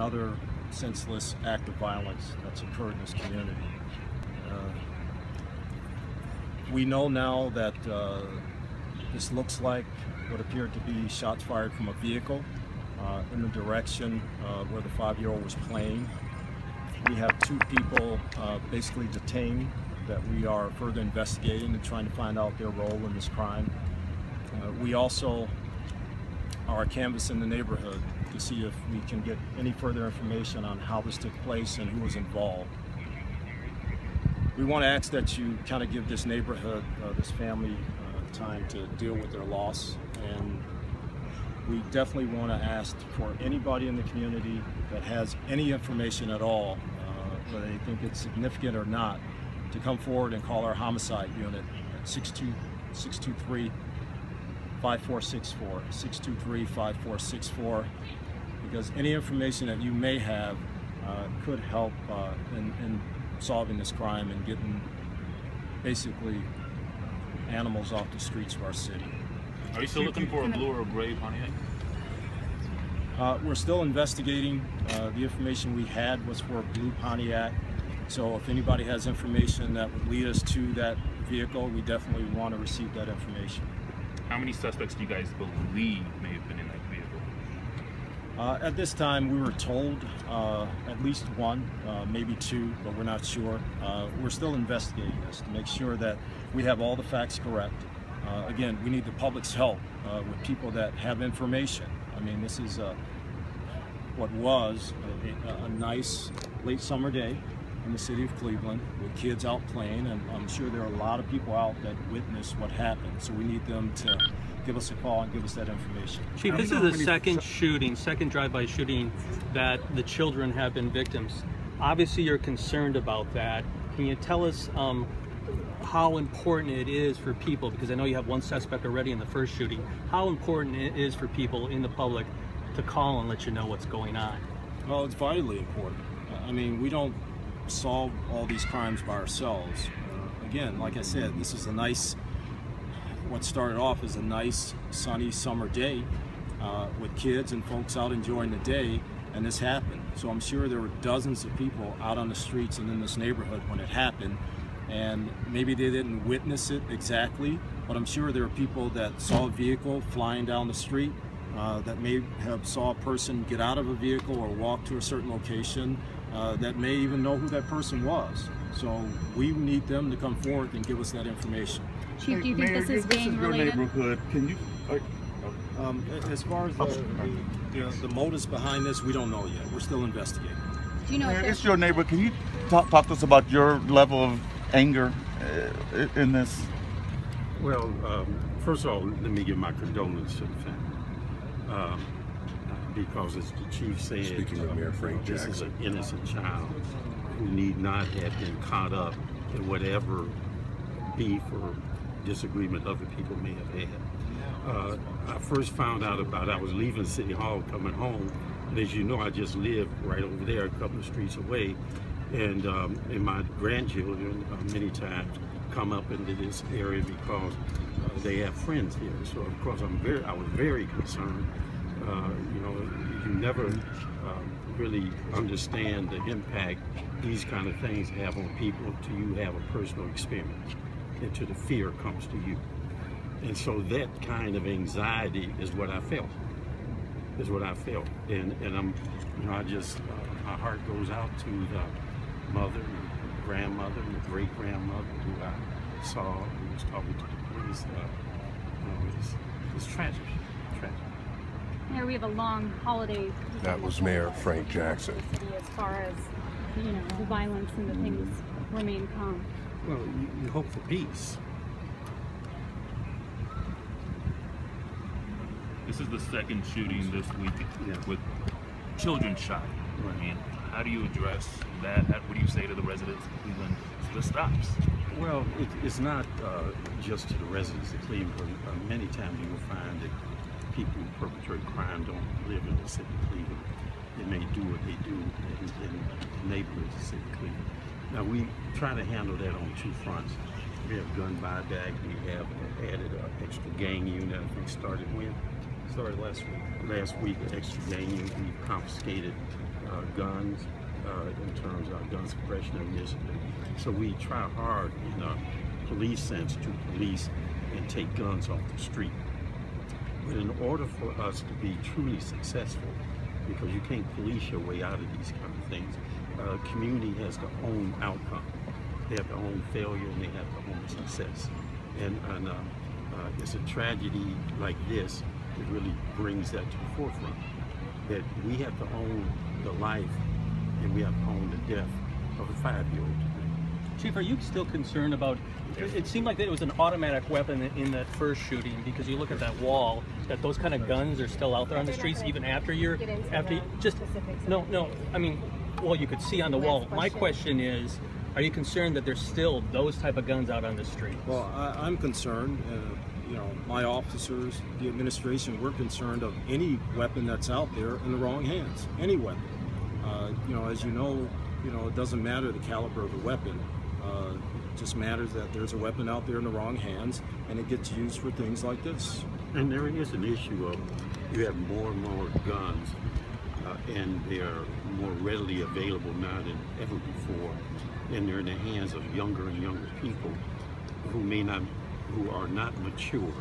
another senseless act of violence that's occurred in this community. We know now that this looks like what appeared to be shots fired from a vehicle in the direction where the 5-year-old was playing. We have 2 people basically detained that we are further investigating and trying to find out their role in this crime. We also are canvassing the neighborhood to see if we can get any further information on how this took place and who was involved. We want to ask that you kind of give this neighborhood, this family, time to deal with their loss, and we definitely want to ask for anybody in the community that has any information at all, whether they think it's significant or not, to come forward and call our homicide unit at 623-5464, 623-5464, because any information that you may have could help in solving this crime and getting basically animals off the streets of our city. Are you still looking for a blue or a gray Pontiac? We're still investigating. The information we had was for a blue Pontiac. So if anybody has information that would lead us to that vehicle, we definitely want to receive that information. How many suspects do you guys believe may have been in that vehicle? At this time, we were told at least 1, maybe 2, but we're not sure. We're still investigating this to make sure that we have all the facts correct. Again, we need the public's help with people that have information. I mean, this is what was a nice late summer day in the city of Cleveland with kids out playing, and I'm sure there are a lot of people out that witnessed what happened. So we need them to give us a call and give us that information. Chief, this is the second drive-by shooting that the children have been victims. Obviously, you're concerned about that. Can you tell us how important it is for people, because I know you have 1 suspect already in the first shooting, how important it is for people in the public to call and let you know what's going on? Well, it's vitally important. I mean, we don't solve all these crimes by ourselves. Again, like I said, this is a nice, what started off as a nice sunny summer day with kids and folks out enjoying the day, and this happened. So I'm sure there were dozens of people out on the streets and in this neighborhood when it happened, and maybe they didn't witness it exactly, but I'm sure there were people that saw a vehicle flying down the street, that may have saw a person get out of a vehicle or walk to a certain location, that may even know who that person was. So we need them to come forward and give us that information. Chief, do you think this is gang related? Neighborhood. Can you? As far as the motives behind this, we don't know yet. We're still investigating. Do you know? Mayor, it's your neighbor. Can you talk to us about your level of anger in this? Well, first of all, let me give my condolences to the family, because as the chief said, Speaking of Mayor Frank this Jackson, is an innocent child who need not have been caught up in whatever beef or disagreement other people may have had. I first found out about it, I was leaving City Hall coming home, and as you know, I just live right over there a couple of streets away, and my grandchildren many times come up into this area because they have friends here. So of course I was very concerned. You know, you never really understand the impact these kind of things have on people until you have a personal experience, until the fear comes to you. And so that kind of anxiety is what I felt. And I'm, you know, I just, my heart goes out to the mother and the grandmother and the great-grandmother who I saw, who was talking to the police. You know, it's tragic. Mayor, we have a long holiday. that was Mayor Frank Jackson. As far as, you know, the violence and the things remain calm. Well, you hope for peace. This is the second shooting this week with children shot. I mean, how do you address that? What do you say to the residents of Cleveland so this stops? Well, it's not just to the residents of Cleveland. Many times you will find that people who perpetrate crime don't live in the city of Cleveland. They may do what they do in neighborhoods of the city of Cleveland. Now, we try to handle that on 2 fronts. We have gun buyback. We have added an extra gang unit. I think started when? Started last week. Last week, an extra gang unit. We've confiscated guns in terms of our gun suppression initiative. So we try hard in a police sense to police and take guns off the street. But in order for us to be truly successful, because you can't police your way out of these kind of things, community has to own outcome. They have to own failure and they have to own success. And it's a tragedy like this that really brings that to the forefront. That we have to own the life and we have to own the death of a 5-year-old. Chief, are you still concerned about, it seemed like it was an automatic weapon in that first shooting, because you look at that wall, that those kind of guns are still out there on the streets even after you're, no, I mean, well, you could see on the wall. My question is, are you concerned that there's still those type of guns out on the street? Well, I'm concerned. You know, my officers, the administration, we're concerned of any weapon that's out there in the wrong hands. Any weapon. You know, as you know, it doesn't matter the caliber of the weapon. It just matters that there's a weapon out there in the wrong hands, and it gets used for things like this. And there is an issue of you have more and more guns, and they're more readily available now than ever before, and they're in the hands of younger and younger people who are not mature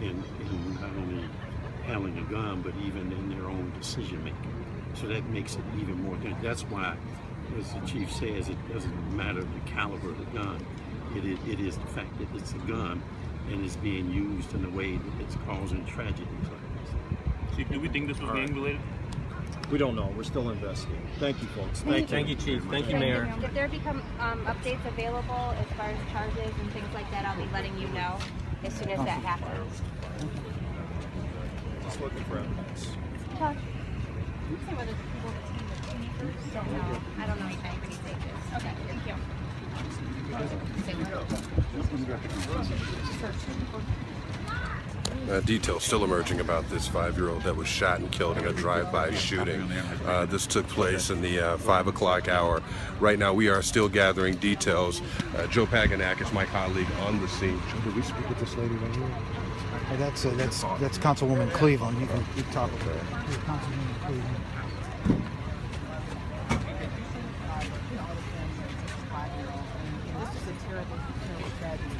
in not only handling a gun, but even in their own decision making. So that makes it even more dangerous. That's why, as the chief says, it doesn't matter the caliber of the gun. It is the fact that it's a gun and it's being used in a way that it's causing tragedies like this. Chief, do we think this was gang related? We don't know. We're still investigating. Thank you, folks. Thank you, Chief. Thank you, Mayor. If there become updates available as far as charges and things like that, I'll be letting you know as soon as that happens. Just looking for evidence. Touch. Whether people don't know. I don't know if anybody takes this. Okay, thank you. Details still emerging about this 5-year-old that was shot and killed in a drive-by shooting. This took place in the 5 o'clock hour. Right now we are still gathering details. Joe Paganak is my colleague on the scene. Joe, did we speak with this lady right here? That's Councilwoman Cleveland. You can talk with her. Councilwoman Cleveland. This is a terrible tragedy.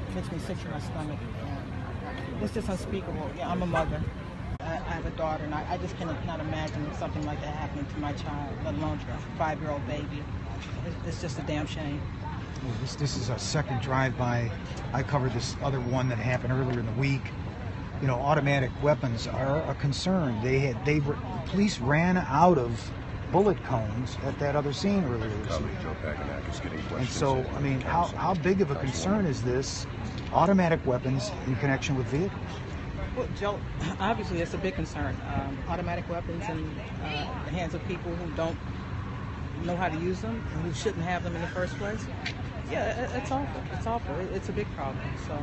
It makes me sick to my stomach. It's just unspeakable. Yeah, I'm a mother. I have a daughter, and I just cannot imagine something like that happening to my child, let alone a 5-year-old baby. It's just a damn shame. Well, this is a second drive-by. I covered this other one that happened earlier in the week. You know, automatic weapons are a concern. Police ran out of bullet cones at that other scene earlier this week. Joe Paganak is getting questions. And so, I mean, how big of a concern is this? Automatic weapons in connection with vehicles? Well, Joe, obviously it's a big concern. Automatic weapons in the hands of people who don't know how to use them and who shouldn't have them in the first place. Yeah, it's awful. It's awful. It's a big problem. So,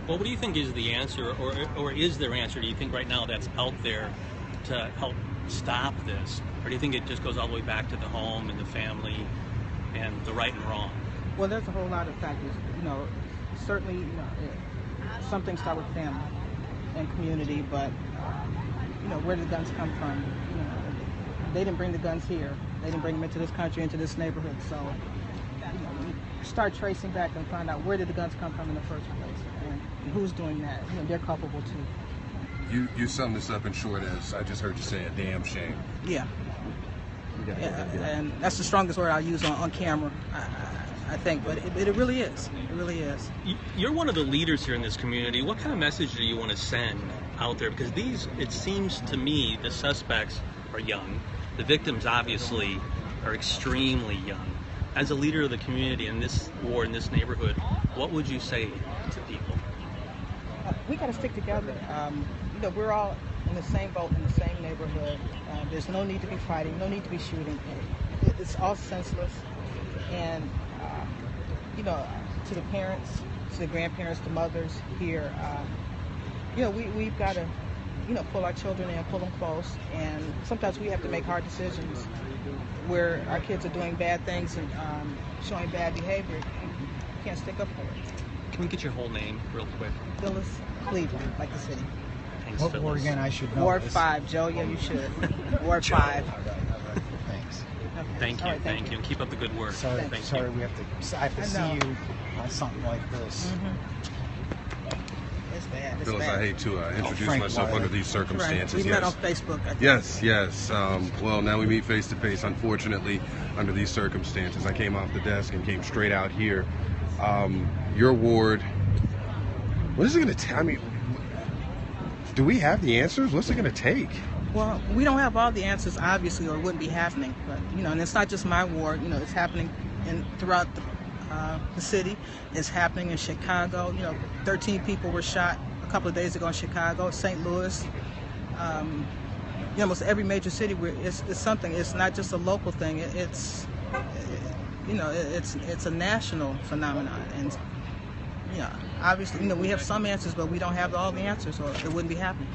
well, what do you think is the answer, or is there an answer, do you think, right now that's out there to help stop this? Or do you think it just goes all the way back to the home and the family and the right and wrong? Well, there's a whole lot of factors. You know, certainly, you know, some things start with family and community, but you know, where did the guns come from? You know, they didn't bring the guns here. They didn't bring them into this country, into this neighborhood. So, you know, you start tracing back and find out where did the guns come from in the first place, and who's doing that. You know, they're culpable too. You sum this up in short as, I just heard you say, a damn shame. Yeah. And that's the strongest word I'll use on camera, I think, but it really is. It really is. You're one of the leaders here in this community. What kind of message do you want to send out there? Because these, it seems to me, the suspects are young. The victims, obviously, are extremely young. As a leader of the community in this ward, in this neighborhood, what would you say to people? We got to stick together. You know, we're all in the same boat, in the same neighborhood. There's no need to be fighting, no need to be shooting. It's all senseless. And, you know, to the parents, to the grandparents, the mothers here, you know, we've got to, you know, pull our children in, pull them close. And sometimes we have to make hard decisions where our kids are doing bad things and showing bad behavior. You can't stick up for it. Can we get your whole name real quick? Phyllis Cleveland, like the city. Thanks, What Phyllis. ward again? I should know. Ward 5, Joe. Yeah, you should. Ward 5. Thank you, All right, thank you, and keep up the good work. Sorry, Thank sorry, you. I have to see you on something like this. It's bad. It's Phyllis, bad. I hate to introduce Frank myself Wilder. under these circumstances. Right. We yes. met on Facebook. I think. Yes. Well, now we meet face to face. Unfortunately, under these circumstances, I came off the desk and came straight out here. Your ward. What is it going to take? I mean, do we have the answers? What's it going to take? Well, we don't have all the answers, obviously, or it wouldn't be happening. But and it's not just my ward. It's happening throughout the city. It's happening in Chicago. 13 people were shot a couple of days ago in Chicago, St. Louis. Almost every major city where it's something. It's not just a local thing. It's a national phenomenon. And obviously, we have some answers, but we don't have all the answers, or it wouldn't be happening.